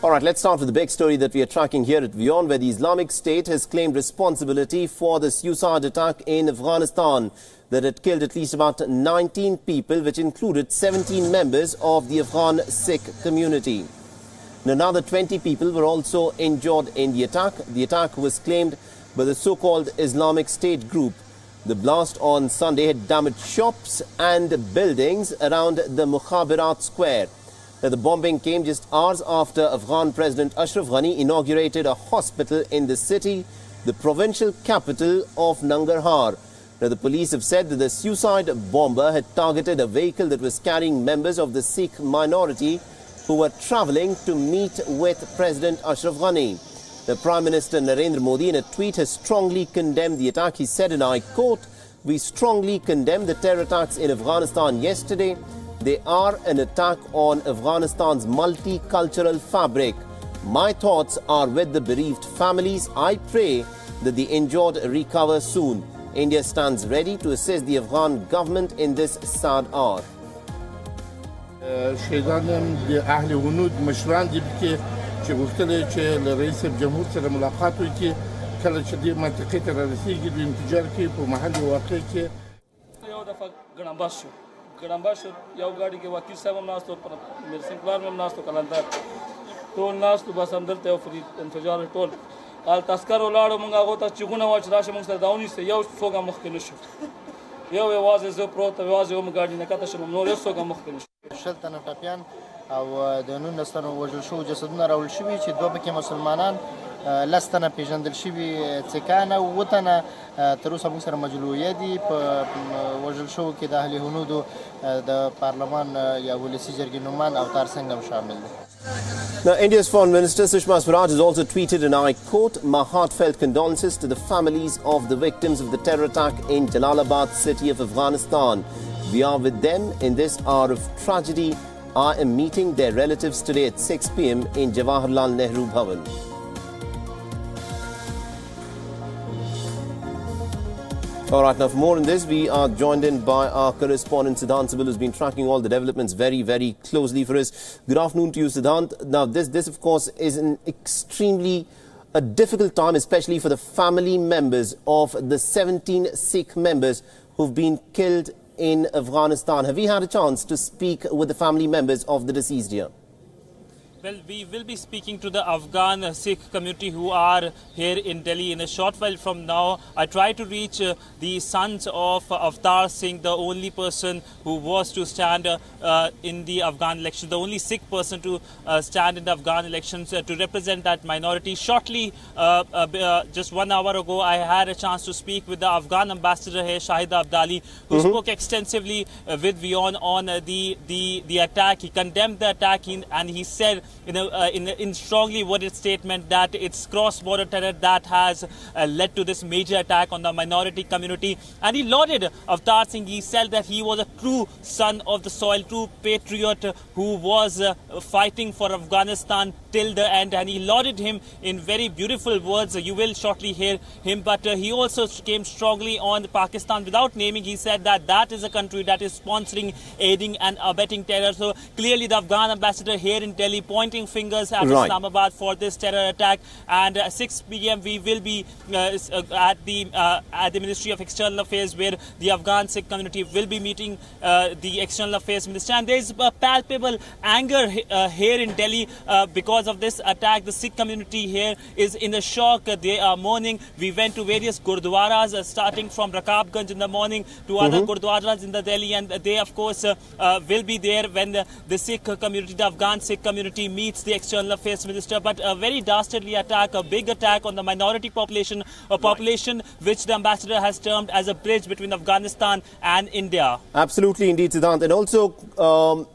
All right, let's start with the big story that we are tracking here at WION, where the Islamic State has claimed responsibility for the suicide attack in Afghanistan that had killed at least about 19 people, which included 17 members of the Afghan Sikh community. Another 20 people were also injured in the attack. The attack was claimed by the so-called Islamic State group. The blast on Sunday had damaged shops and buildings around the Mukhabarat Square. The bombing came just hours after Afghan President Ashraf Ghani inaugurated a hospital in the city, the provincial capital of Nangarhar. The police have said that the suicide bomber had targeted a vehicle that was carrying members of the Sikh minority who were travelling to meet with President Ashraf Ghani. The Prime Minister Narendra Modi, in a tweet, has strongly condemned the attack. He said, and I quote, "We strongly condemn the terror attacks in Afghanistan yesterday. They are an attack on Afghanistan's multicultural fabric. My thoughts are with the bereaved families. I pray that the injured recover soon. India stands ready to assist the Afghan government in this sad hour." شهیدانم د اهل هنود مشران دي چې غوښتل چې له رئیس جمهور سره ملاقات وکړي کله چې دې منطقې ته رارسېږي د انفجار کې په محل واقع کې یو دفعه ګړنبه شو یو ګاډي کې وکیل صاحب هم ناست و میرسنګ پلار هم ناست و قلندر ټول ناست و بس همدلته یو انفجار ټول هل تذکر ولاړو موږ هغو ته چغونه وه چې راشه موږ سره دا ونیسه یو څوک هم مخکې نه شو یو یوازې زه پروت یوازې وم ګاډي نه کته شوم نور یو څوک هم مخکې نه شو 20 تنه ټپیان او د 19 تنو وژل شوو جسدونه راوړل شوي چې دوه پکې مسلمانان 10 تنه پیژندل شوي سیکان او 7 تنه تر اوسه موږ سره مجلویه دي په وژل شوو کې د اهل هنودو د پارلمان یا ولسي جرګې نومان اوتار سنګ هم شامل دي. Now, India's Foreign Minister Sushma Swaraj has also tweeted, and I quote, "My heartfelt condolences to the families of the victims of the terror attack in Jalalabad city of Afghanistan. We are with them in this hour of tragedy. I am meeting their relatives today at 6 p.m. in Jawaharlal Nehru Bhavan." All right, now for more on this, we are joined in by our correspondent Siddhant Sibil, who's been tracking all the developments very, very closely for us. Good afternoon to you, Siddhant. Now, this of course, is an extremely difficult time, especially for the family members of the 17 Sikh members who've been killed in Afghanistan. Have you had a chance to speak with the family members of the deceased here? Well, we will be speaking to the Afghan Sikh community who are here in Delhi in a short while from now. I tried to reach the sons of Avtar Singh, the only person who was to stand in the Afghan elections, the only Sikh person to stand in the Afghan elections to represent that minority. Shortly, just 1 hour ago, I had a chance to speak with the Afghan ambassador here, Shahida Abdali, who spoke extensively with WION on the attack. He condemned the attack and he said, in strongly worded statement that it's cross-border terror that has led to this major attack on the minority community. And he lauded Avtar Singh. He said that he was a true son of the soil, true patriot who was fighting for Afghanistan till the end. And he lauded him in very beautiful words. You will shortly hear him. But he also came strongly on Pakistan without naming. He said that that is a country that is sponsoring, aiding and abetting terror. So clearly the Afghan ambassador here in Delhi pointing fingers at Islamabad for this terror attack. And at 6 p.m. we will be at the Ministry of External Affairs, where the Afghan Sikh community will be meeting the External Affairs Minister. And there is a palpable anger here in Delhi because of this attack. The Sikh community here is in a shock. They are mourning. We went to various gurdwaras, starting from Rakabganj in the morning to other gurdwaras in the Delhi, and they of course will be there when the Sikh community, the Afghan Sikh community, meets the External Affairs Minister. But a very dastardly attack, a big attack on the minority population, a population which the ambassador has termed as a bridge between Afghanistan and India. Absolutely, indeed, Siddhant. And also,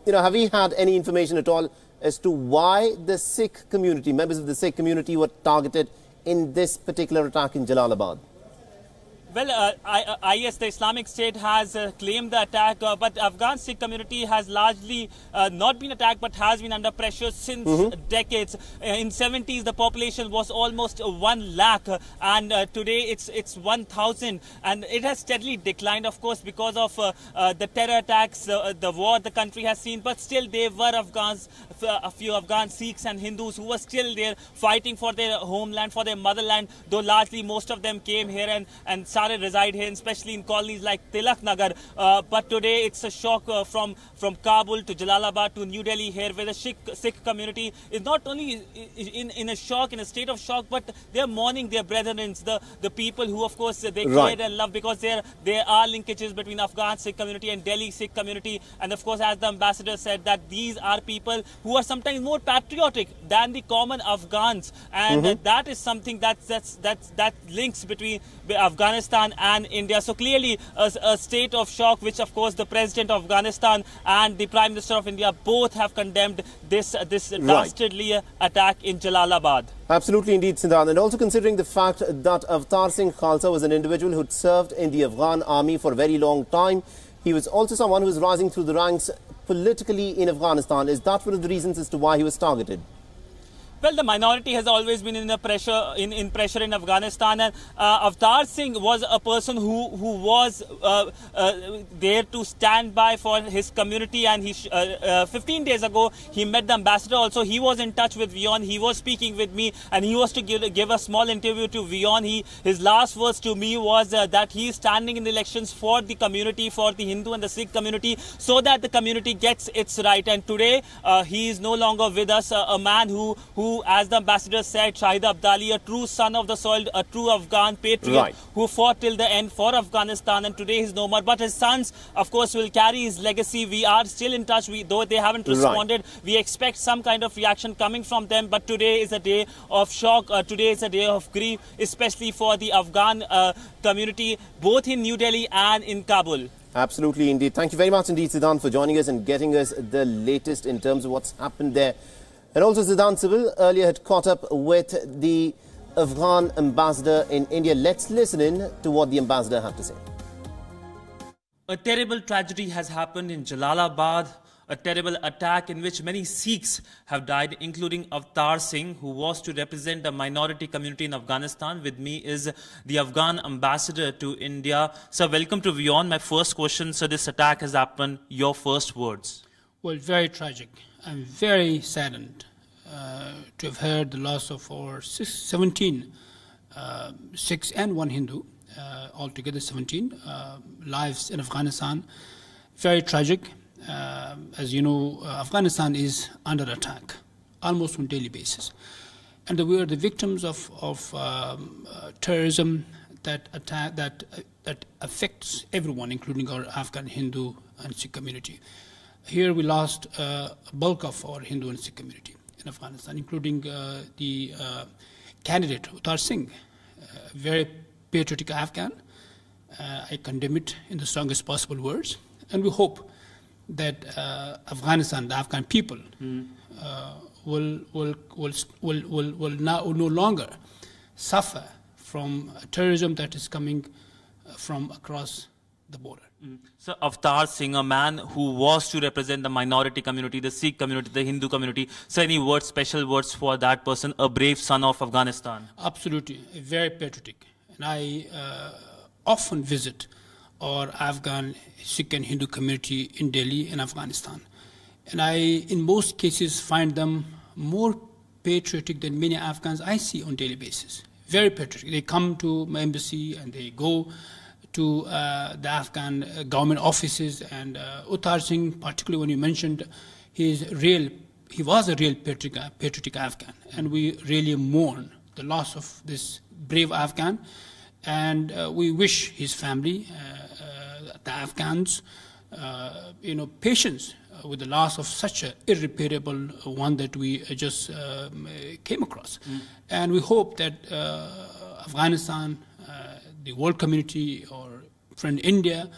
have we had any information at all as to why the Sikh community, members of the Sikh community, were targeted in this particular attack in Jalalabad? Well, IS, the Islamic State, has claimed the attack, but Afghan Sikh community has largely not been attacked, but has been under pressure since decades. In 70s, the population was almost 1 lakh, and today it's 1,000, and it has steadily declined, of course, because of the terror attacks, the war the country has seen. But still, there were Afghans, a few Afghan Sikhs and Hindus who were still there fighting for their homeland, for their motherland, though largely most of them came here and started reside here, especially in colonies like Tilak Nagar. But today it's a shock from Kabul to Jalalabad to New Delhi here, where the Sikh community is not only in a shock, in a state of shock, but they are mourning their brethren, the people who, of course, they care and love, because there are linkages between Afghan Sikh community and Delhi Sikh community. And of course, as the ambassador said, that these are people who are sometimes more patriotic than the common Afghans, and that is something that links between Afghanistan and India. So clearly a state of shock, which of course the President of Afghanistan and the Prime Minister of India both have condemned this dastardly attack in Jalalabad. Absolutely indeed, Siddharth. And also considering the fact that Avtar Singh Khalsa was an individual who had served in the Afghan army for a very long time. He was also someone who was rising through the ranks politically in Afghanistan. Is that one of the reasons as to why he was targeted? Well, the minority has always been in pressure in Afghanistan, and Avtar Singh was a person who was there to stand by for his community. And he 15 days ago he met the ambassador. Also, he was in touch with WION. He was speaking with me, and he was to give a small interview to WION. His last words to me was that he is standing in the elections for the community, for the Hindu and the Sikh community, so that the community gets its right. And today he is no longer with us. A man who, as the ambassador said, Shahid Abdali, a true son of the soil, a true Afghan patriot, who fought till the end for Afghanistan, and today he's no more. But his sons, of course, will carry his legacy. We are still in touch, though they haven't responded. We expect some kind of reaction coming from them. But today is a day of shock. Today is a day of grief, especially for the Afghan community, both in New Delhi and in Kabul. Absolutely indeed. Thank you very much indeed, Siddharth, for joining us and getting us the latest in terms of what's happened there. And also, Siddharth Civil earlier had caught up with the Afghan ambassador in India. Let's listen in to what the ambassador had to say. A terrible tragedy has happened in Jalalabad, a terrible attack in which many Sikhs have died, including Avtar Singh, who was to represent a minority community in Afghanistan. With me is the Afghan ambassador to India. Sir, welcome to WION. My first question, sir, this attack has happened. Your first words. Well, very tragic. I'm very saddened to have heard the loss of our 17 Sikhs and 1 Hindu, altogether 17 lives in Afghanistan. Very tragic. As you know, Afghanistan is under attack almost on a daily basis. And we are the victims of terrorism that affects everyone, including our Afghan Hindu and Sikh community. Here we lost a bulk of our Hindu and Sikh community in Afghanistan, including the candidate, Avtar Singh, a very patriotic Afghan. I condemn it in the strongest possible words. And we hope that Afghanistan, the Afghan people, will no longer suffer from terrorism that is coming from across the border. So Avtar Singh, a man who was to represent the minority community, the Sikh community, the Hindu community. So any words, special words for that person, a brave son of Afghanistan? Absolutely, very patriotic. And I often visit our Afghan, Sikh and Hindu community in Delhi and Afghanistan. And I, in most cases, find them more patriotic than many Afghans I see on a daily basis. Very patriotic. They come to my embassy and they go to the Afghan government offices. And Avtar Singh, particularly when you mentioned, he was a real patriotic Afghan. And we really mourn the loss of this brave Afghan. And we wish his family, the Afghans, patience with the loss of such an irreparable one that we just came across. And we hope that Afghanistan, the world community, or friend India,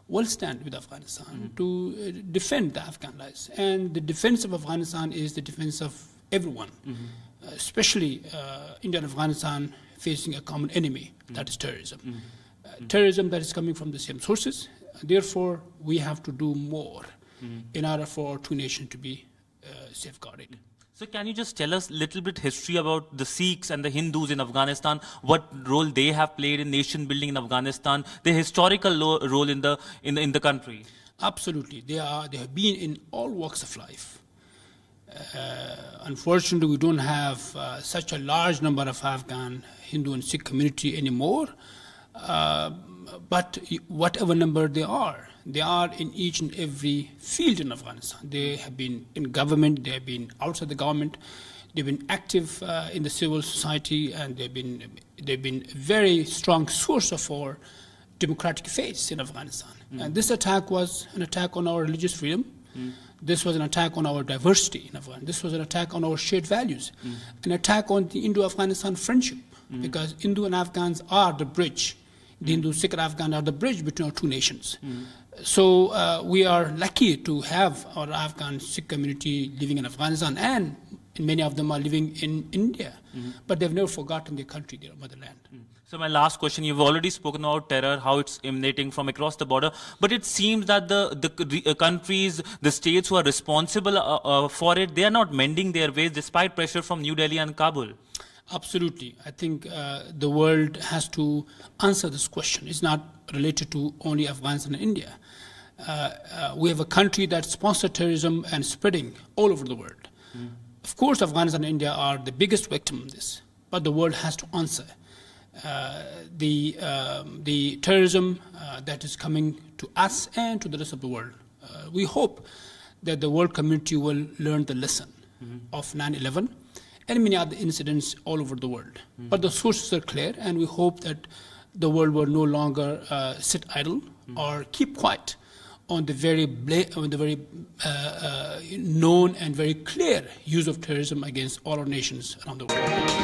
will stand with Afghanistan to defend the Afghan lives. And the defense of Afghanistan is the defense of everyone, especially India and Afghanistan facing a common enemy, that is terrorism. terrorism that is coming from the same sources. Therefore, we have to do more in order for our two nations to be safeguarded. So can you just tell us a little bit history about the Sikhs and the Hindus in Afghanistan, what role they have played in nation building in Afghanistan, their historical role in the country? Absolutely. They have been in all walks of life. Unfortunately, we don't have such a large number of Afghan Hindu and Sikh community anymore. But whatever number they are in each and every field in Afghanistan. They have been in government, they have been outside the government, they've been active in the civil society, and they've been a very strong source of our democratic faith in Afghanistan. And this attack was an attack on our religious freedom. This was an attack on our diversity in Afghanistan. This was an attack on our shared values, an attack on the Indo-Afghanistan friendship, because Hindu and Afghans are the bridge. The Hindu, Sikh and Afghan are the bridge between our two nations. So we are lucky to have our Afghan Sikh community living in Afghanistan, and many of them are living in India. But they've never forgotten their country, their motherland. So my last question, you've already spoken about terror, how it's emanating from across the border, but it seems that the countries, the states who are responsible for it, they are not mending their ways despite pressure from New Delhi and Kabul. Absolutely. I think the world has to answer this question. It's not related to only Afghanistan and India. We have a country that sponsors terrorism and spreading all over the world. Of course, Afghanistan and India are the biggest victim of this, but the world has to answer. The terrorism that is coming to us and to the rest of the world. We hope that the world community will learn the lesson of 9/11 and many other incidents all over the world. But the sources are clear, and we hope that the world will no longer sit idle or keep quiet on the very known and very clear use of terrorism against all our nations around the world.